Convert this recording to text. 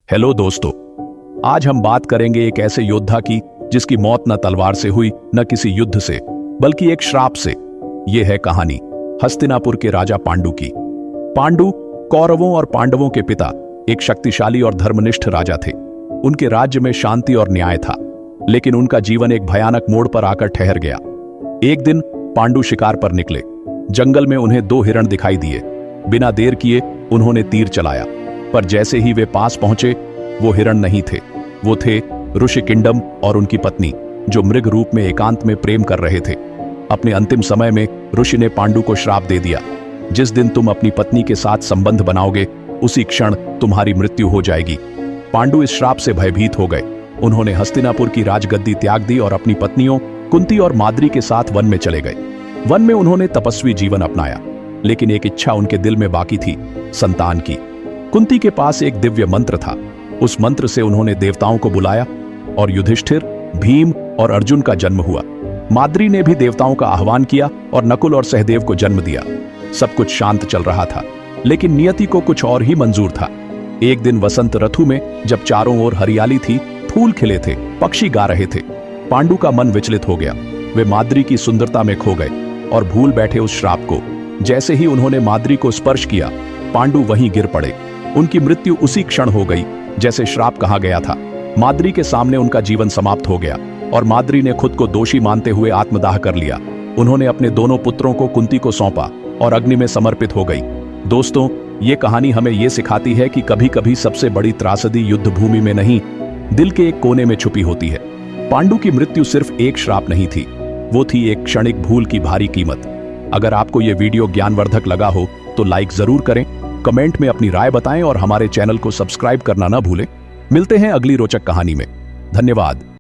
Hello दोस्तों, आज हम बात करेंगे एक ऐसे योद्धा की जिसकी मौत न तलवार से हुई न किसी युद्ध से, बल्कि एक श्राप से। यह है कहानी हस्तिनापुर के राजा पांडु की। पांडु कौरवों और पांडवों के पिता एक शक्तिशाली और धर्मनिष्ठ राजा थे। उनके राज्य में शांति और न्याय था, लेकिन उनका जीवन एक भयानक मोड़ पर आकर ठहर गया। एक दिन पांडु शिकार पर निकले। जंगल में उन्हें 2 हिरण दिखाई दिए। बिना देर किए उन्होंने तीर चलाया, पर जैसे ही वे पास पहुंचे, वो हिरण नहीं थे। वो थे ऋषि किंडम और उनकी पत्नी, जो मृग रूप में एकांत में प्रेम कर रहे थे। अपने अंतिम समय में ऋषि ने पांडु को श्राप दे दिया, जिस दिन तुम अपनी पत्नी के साथ संबंध बनाओगे, उसी क्षण तुम्हारी मृत्यु हो जाएगी। पांडु इस श्राप से भयभीत हो गए। उन्होंने हस्तिनापुर की राजगद्दी त्याग दी और अपनी पत्नियों कुंती और माद्री के साथ वन में चले गए। वन में उन्होंने तपस्वी जीवन अपनाया, लेकिन एक इच्छा उनके दिल में बाकी थी, संतान की। कुंती के पास एक दिव्य मंत्र था। उस मंत्र से उन्होंने देवताओं को बुलाया और युधिष्ठिर, भीम और अर्जुन का जन्म हुआ। माद्री ने भी देवताओं का आह्वान किया और नकुल और सहदेव को जन्म दिया। सब कुछ शांत चल रहा था, लेकिन नियति को कुछ और ही मंजूर था। एक दिन वसंत ऋतु में, जब चारों ओर हरियाली थी, फूल खिले थे, पक्षी गा रहे थे, पांडु का मन विचलित हो गया। वे माद्री की सुंदरता में खो गए और भूल बैठे उस श्राप को। जैसे ही उन्होंने माद्री को स्पर्श किया, पांडु वहीं गिर पड़े। उनकी मृत्यु उसी क्षण हो गई जैसे श्राप कहा गया था। माद्री के सामने उनका जीवन समाप्त हो गया और माद्री ने खुद को दोषी मानते हुए आत्मदाह कर लिया। उन्होंने अपने दोनों पुत्रों को कुंती को सौंपा और अग्नि में समर्पित हो गई। दोस्तों, ये कहानी हमें ये सिखाती है कि कभी कभी सबसे बड़ी त्रासदी युद्ध भूमि में नहीं, दिल के एक कोने में छुपी होती है। पांडु की मृत्यु सिर्फ एक श्राप नहीं थी, वो थी एक क्षणिक भूल की भारी कीमत। अगर आपको ये वीडियो ज्ञानवर्धक लगा हो तो लाइक जरूर करें, कमेंट में अपनी राय बताएं और हमारे चैनल को सब्सक्राइब करना ना भूलें। मिलते हैं अगली रोचक कहानी में। धन्यवाद।